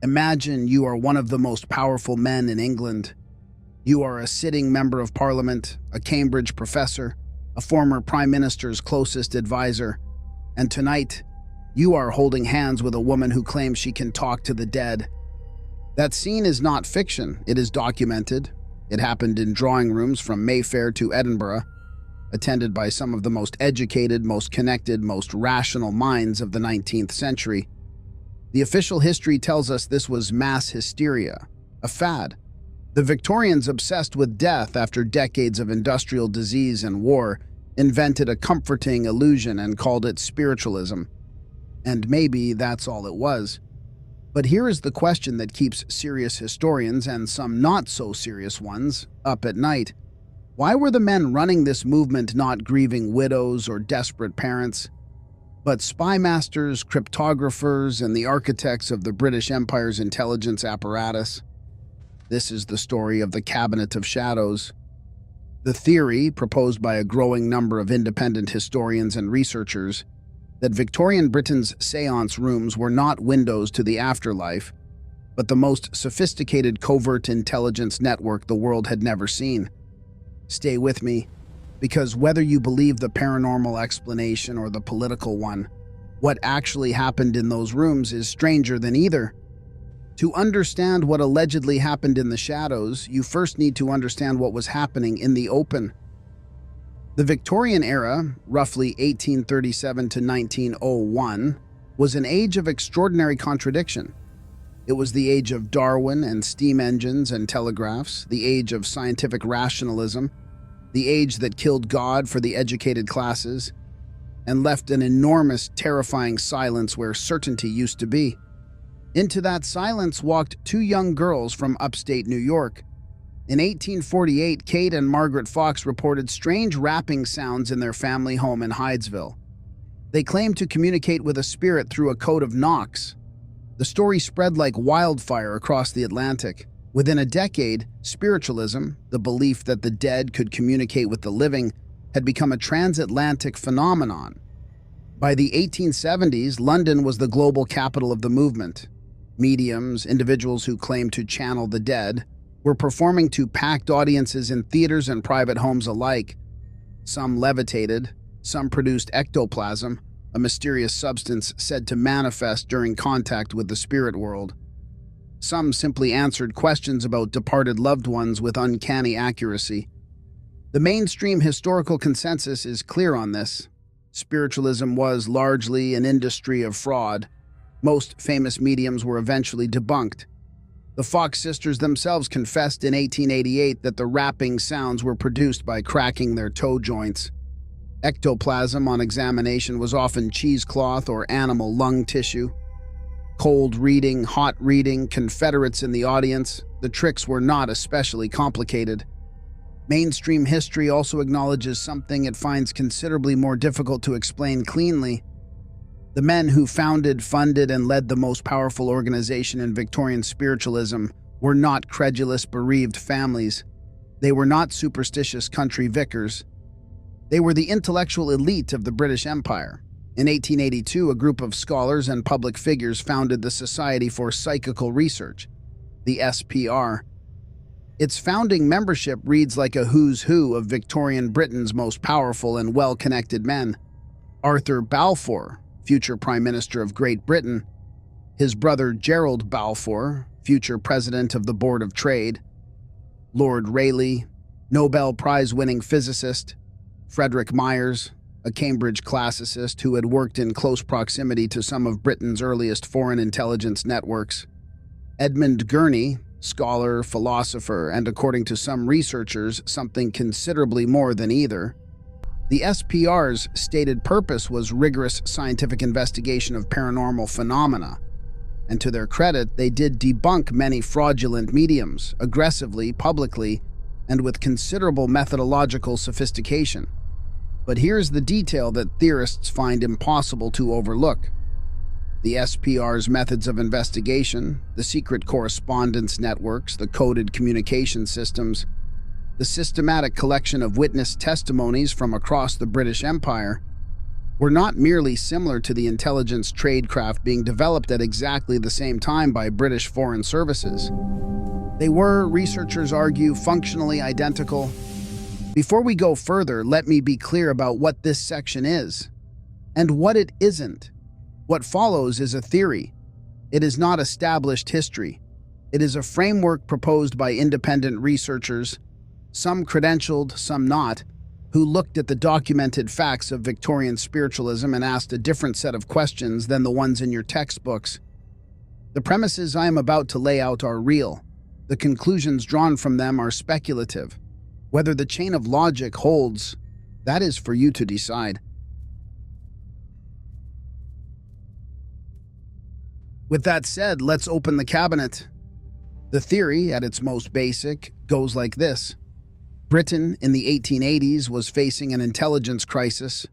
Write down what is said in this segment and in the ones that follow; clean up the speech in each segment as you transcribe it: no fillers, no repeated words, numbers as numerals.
Imagine you are one of the most powerful men in England. You are a sitting member of parliament, a Cambridge professor, a former prime minister's closest advisor, and tonight, you are holding hands with a woman who claims she can talk to the dead. That scene is not fiction, it is documented. It happened in drawing rooms from Mayfair to Edinburgh, attended by some of the most educated, most connected, most rational minds of the 19th century. The official history tells us this was mass hysteria, a fad. The Victorians, obsessed with death after decades of industrial disease and war, invented a comforting illusion and called it spiritualism. And maybe that's all it was. But here is the question that keeps serious historians, and some not-so-serious ones, up at night. Why were the men running this movement not grieving widows or desperate parents, but spy masters, cryptographers, and the architects of the British Empire's intelligence apparatus? This is the story of the Cabinet of Shadows. The theory, proposed by a growing number of independent historians and researchers, that Victorian Britain's séance rooms were not windows to the afterlife, but the most sophisticated covert intelligence network the world had never seen. Stay with me, because whether you believe the paranormal explanation or the political one, what actually happened in those rooms is stranger than either. To understand what allegedly happened in the shadows, you first need to understand what was happening in the open. The Victorian era, roughly 1837 to 1901, was an age of extraordinary contradiction. It was the age of Darwin and steam engines and telegraphs, the age of scientific rationalism, the age that killed God for the educated classes, and left an enormous, terrifying silence where certainty used to be. Into that silence walked two young girls from upstate New York. In 1848, Kate and Margaret Fox reported strange rapping sounds in their family home in Hydesville. They claimed to communicate with a spirit through a code of knocks. The story spread like wildfire across the Atlantic. Within a decade, spiritualism, the belief that the dead could communicate with the living, had become a transatlantic phenomenon. By the 1870s, London was the global capital of the movement. Mediums, individuals who claimed to channel the dead, were performing to packed audiences in theaters and private homes alike. Some levitated, some produced ectoplasm, a mysterious substance said to manifest during contact with the spirit world. Some simply answered questions about departed loved ones with uncanny accuracy. The mainstream historical consensus is clear on this. Spiritualism was largely an industry of fraud. Most famous mediums were eventually debunked. The Fox sisters themselves confessed in 1888 that the rapping sounds were produced by cracking their toe joints. Ectoplasm on examination was often cheesecloth or animal lung tissue. Cold reading, hot reading, Confederates in the audience, the tricks were not especially complicated. Mainstream history also acknowledges something it finds considerably more difficult to explain cleanly. The men who founded, funded, and led the most powerful organization in Victorian spiritualism were not credulous, bereaved families. They were not superstitious country vicars. They were the intellectual elite of the British Empire. In 1882, a group of scholars and public figures founded the Society for Psychical Research, the SPR. Its founding membership reads like a who's who of Victorian Britain's most powerful and well-connected men. Arthur Balfour, future Prime Minister of Great Britain, his brother Gerald Balfour, future President of the Board of Trade, Lord Rayleigh, Nobel Prize-winning physicist, Frederick Myers, a Cambridge classicist who had worked in close proximity to some of Britain's earliest foreign intelligence networks, Edmund Gurney, scholar, philosopher, and according to some researchers, something considerably more than either. The SPR's stated purpose was rigorous scientific investigation of paranormal phenomena, and to their credit, they did debunk many fraudulent mediums, aggressively, publicly, and with considerable methodological sophistication. But here's the detail that theorists find impossible to overlook. The SPR's methods of investigation, the secret correspondence networks, the coded communication systems, the systematic collection of witness testimonies from across the British Empire, were not merely similar to the intelligence tradecraft being developed at exactly the same time by British foreign services. They were, researchers argue, functionally identical. Before we go further, let me be clear about what this section is and what it isn't. What follows is a theory. It is not established history. It is a framework proposed by independent researchers, some credentialed, some not, who looked at the documented facts of Victorian spiritualism and asked a different set of questions than the ones in your textbooks. The premises I am about to lay out are real. The conclusions drawn from them are speculative. Whether the chain of logic holds, that is for you to decide. With that said, let's open the cabinet. The theory, at its most basic, goes like this. Britain in the 1880s was facing an intelligence crisis.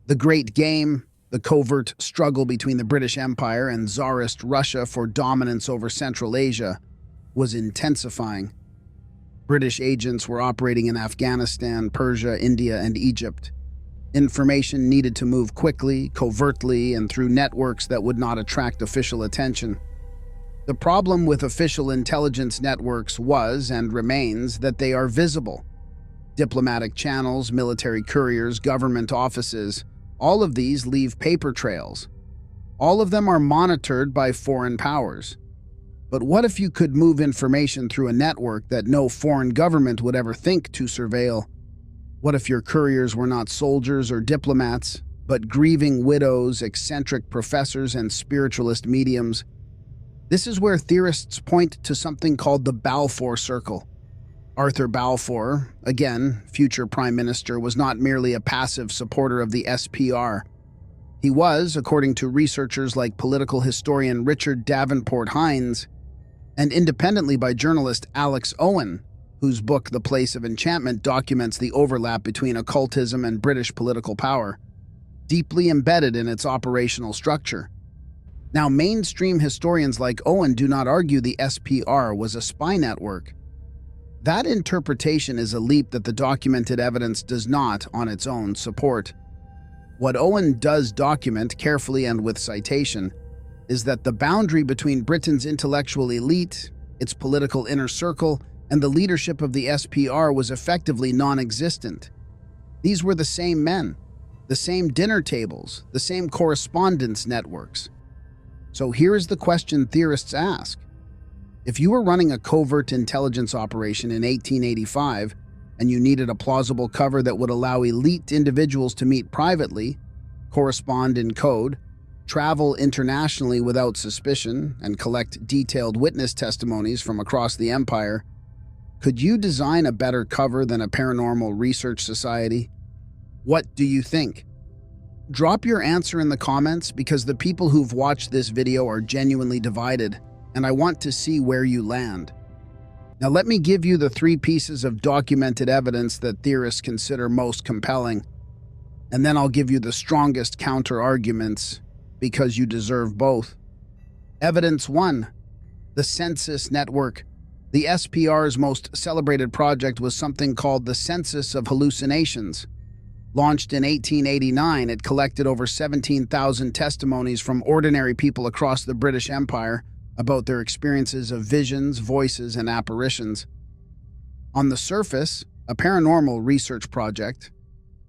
The Great Game, the covert struggle between the British Empire and Tsarist Russia for dominance over Central Asia, was intensifying. British agents were operating in Afghanistan, Persia, India, and Egypt. Information needed to move quickly, covertly, and through networks that would not attract official attention. The problem with official intelligence networks was, and remains, that they are visible. Diplomatic channels, military couriers, government offices, all of these leave paper trails. All of them are monitored by foreign powers. But what if you could move information through a network that no foreign government would ever think to surveil? What if your couriers were not soldiers or diplomats, but grieving widows, eccentric professors, and spiritualist mediums? This is where theorists point to something called the Balfour Circle. Arthur Balfour, again, future Prime Minister, was not merely a passive supporter of the SPR. He was, according to researchers like political historian Richard Davenport Hines, and independently by journalist Alex Owen, whose book The Place of Enchantment documents the overlap between occultism and British political power, deeply embedded in its operational structure. Now, mainstream historians like Owen do not argue the SPR was a spy network. That interpretation is a leap that the documented evidence does not, on its own, support. What Owen does document, carefully and with citation, is that the boundary between Britain's intellectual elite, its political inner circle, and the leadership of the SPR was effectively non-existent. These were the same men, the same dinner tables, the same correspondence networks. So here is the question theorists ask. If you were running a covert intelligence operation in 1885 and you needed a plausible cover that would allow elite individuals to meet privately, correspond in code, travel internationally without suspicion, and collect detailed witness testimonies from across the empire, could you design a better cover than a paranormal research society? What do you think? Drop your answer in the comments because the people who've watched this video are genuinely divided, and I want to see where you land. Now let me give you the 3 pieces of documented evidence that theorists consider most compelling, and then I'll give you the strongest counter-arguments because you deserve both. Evidence 1. The Census Network. The SPR's most celebrated project was something called the Census of Hallucinations. Launched in 1889, it collected over 17,000 testimonies from ordinary people across the British Empire about their experiences of visions, voices, and apparitions. On the surface, a paranormal research project,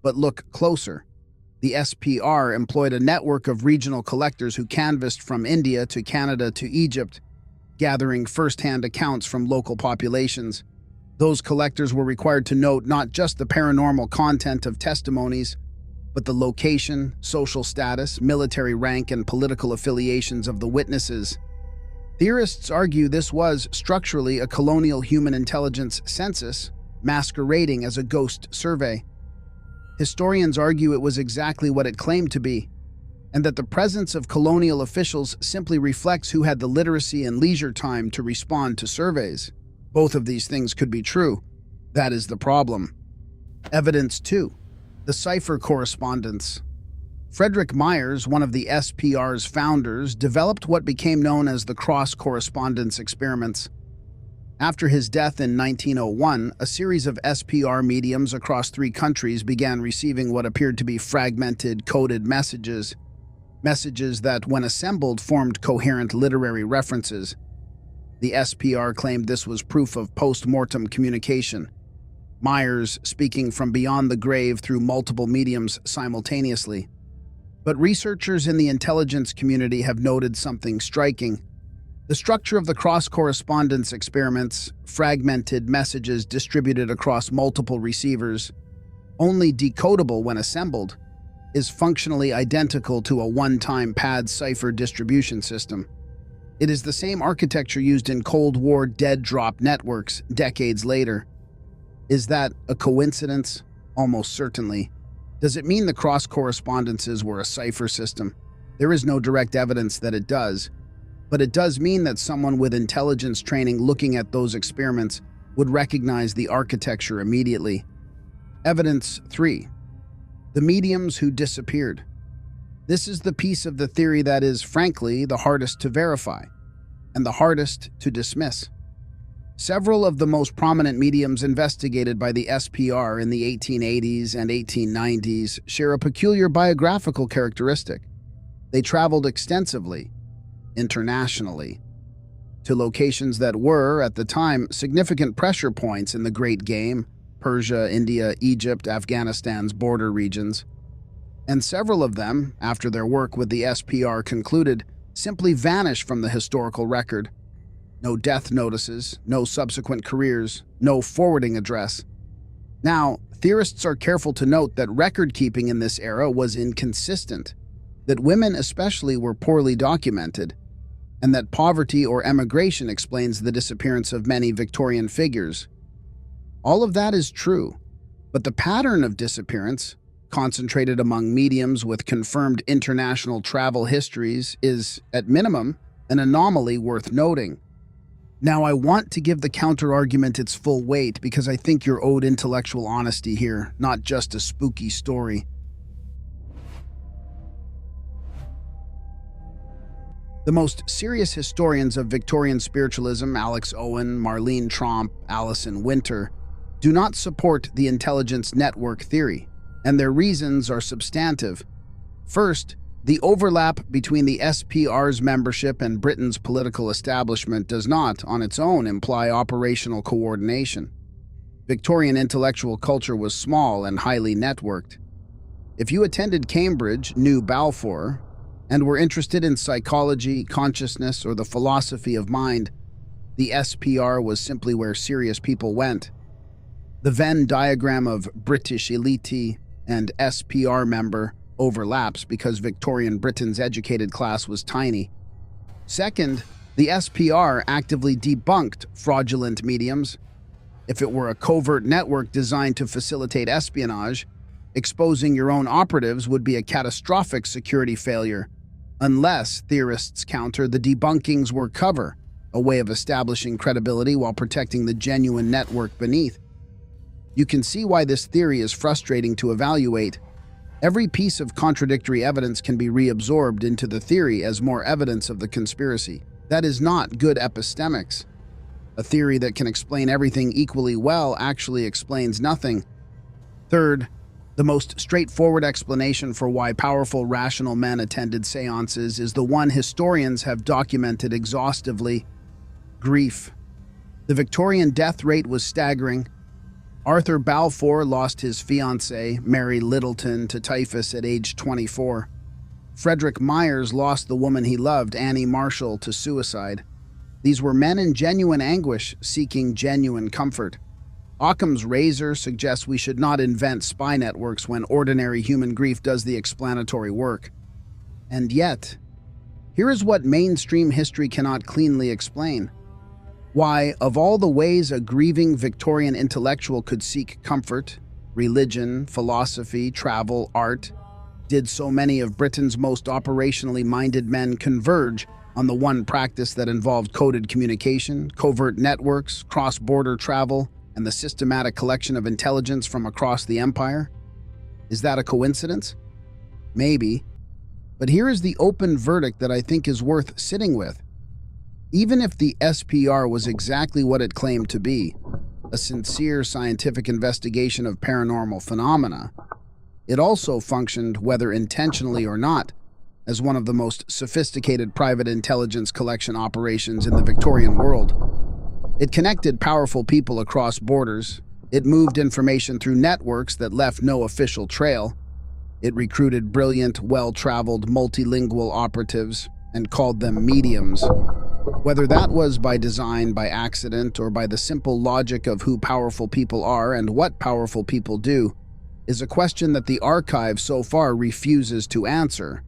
but look closer. The SPR employed a network of regional collectors who canvassed from India to Canada to Egypt, gathering first-hand accounts from local populations. Those collectors were required to note not just the paranormal content of testimonies, but the location, social status, military rank, and political affiliations of the witnesses. Theorists argue this was, structurally, a colonial human intelligence census, masquerading as a ghost survey. Historians argue it was exactly what it claimed to be, and that the presence of colonial officials simply reflects who had the literacy and leisure time to respond to surveys. Both of these things could be true. That is the problem. Evidence 2. The cipher correspondence. Frederick Myers, one of the SPR's founders, developed what became known as the cross-correspondence experiments. After his death in 1901, a series of SPR mediums across 3 countries began receiving what appeared to be fragmented, coded messages that, when assembled, formed coherent literary references. The SPR claimed this was proof of post-mortem communication. Myers speaking from beyond the grave through multiple mediums simultaneously. But researchers in the intelligence community have noted something striking. The structure of the cross-correspondence experiments, fragmented messages distributed across multiple receivers, only decodable when assembled, is functionally identical to a one-time pad cipher distribution system. It is the same architecture used in Cold War dead drop networks decades later. Is that a coincidence? Almost certainly. Does it mean the cross-correspondences were a cipher system? There is no direct evidence that it does. But it does mean that someone with intelligence training looking at those experiments would recognize the architecture immediately. Evidence 3. The mediums who disappeared. This is the piece of the theory that is, frankly, the hardest to verify and the hardest to dismiss. Several of the most prominent mediums investigated by the SPR in the 1880s and 1890s share a peculiar biographical characteristic. They traveled extensively, internationally, to locations that were, at the time, significant pressure points in the Great Game, Persia, India, Egypt, Afghanistan's border regions. And several of them, after their work with the SPR concluded, simply vanished from the historical record. No death notices, no subsequent careers, no forwarding address. Now, theorists are careful to note that record-keeping in this era was inconsistent, that women especially were poorly documented, and that poverty or emigration explains the disappearance of many Victorian figures. All of that is true, but the pattern of disappearance, concentrated among mediums with confirmed international travel histories, is, at minimum, an anomaly worth noting. Now, I want to give the counter-argument its full weight because I think you're owed intellectual honesty here, not just a spooky story. The most serious historians of Victorian spiritualism, Alex Owen, Marlene Tromp, Alison Winter, do not support the intelligence network theory, and their reasons are substantive. First, the overlap between the SPR's membership and Britain's political establishment does not, on its own, imply operational coordination. Victorian intellectual culture was small and highly networked. If you attended Cambridge, knew Balfour, and were interested in psychology, consciousness, or the philosophy of mind, the SPR was simply where serious people went. The Venn diagram of British elite and SPR member overlaps because Victorian Britain's educated class was tiny. Second, the SPR actively debunked fraudulent mediums. If it were a covert network designed to facilitate espionage, exposing your own operatives would be a catastrophic security failure. Unless, theorists counter, the debunkings were cover, a way of establishing credibility while protecting the genuine network beneath. You can see why this theory is frustrating to evaluate. Every piece of contradictory evidence can be reabsorbed into the theory as more evidence of the conspiracy. That is not good epistemics. A theory that can explain everything equally well actually explains nothing. Third, the most straightforward explanation for why powerful, rational men attended seances is the one historians have documented exhaustively: grief. The Victorian death rate was staggering. Arthur Balfour lost his fiancée, Mary Littleton, to typhus at age 24. Frederick Myers lost the woman he loved, Annie Marshall, to suicide. These were men in genuine anguish, seeking genuine comfort. Occam's razor suggests we should not invent spy networks when ordinary human grief does the explanatory work. And yet, here is what mainstream history cannot cleanly explain. Why, of all the ways a grieving Victorian intellectual could seek comfort, religion, philosophy, travel, art, did so many of Britain's most operationally minded men converge on the one practice that involved coded communication, covert networks, cross-border travel, and the systematic collection of intelligence from across the empire? Is that a coincidence? Maybe. But here is the open verdict that I think is worth sitting with. Even if the SPR was exactly what it claimed to be, a sincere scientific investigation of paranormal phenomena, it also functioned, whether intentionally or not, as one of the most sophisticated private intelligence collection operations in the Victorian world. It connected powerful people across borders. It moved information through networks that left no official trail. It recruited brilliant, well-traveled, multilingual operatives and called them mediums. Whether that was by design, by accident, or by the simple logic of who powerful people are and what powerful people do, is a question that the archive so far refuses to answer.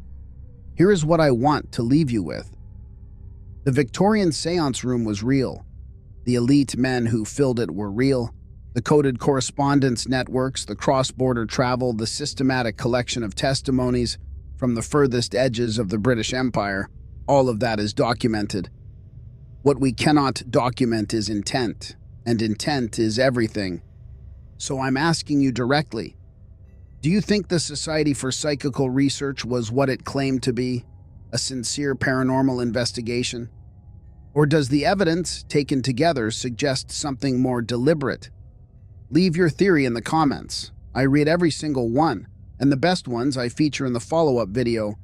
Here is what I want to leave you with. The Victorian seance room was real. The elite men who filled it were real. The coded correspondence networks, the cross-border travel, the systematic collection of testimonies from the furthest edges of the British Empire, all of that is documented. What we cannot document is intent, and intent is everything. So I'm asking you directly, do you think the Society for Psychical Research was what it claimed to be, a sincere paranormal investigation? Or does the evidence, taken together, suggest something more deliberate? Leave your theory in the comments. I read every single one, and the best ones I feature in the follow-up video.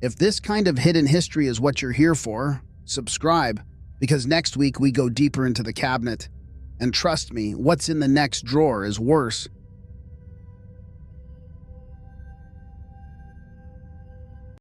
If this kind of hidden history is what you're here for, subscribe, because next week we go deeper into the cabinet. And trust me, what's in the next drawer is worse.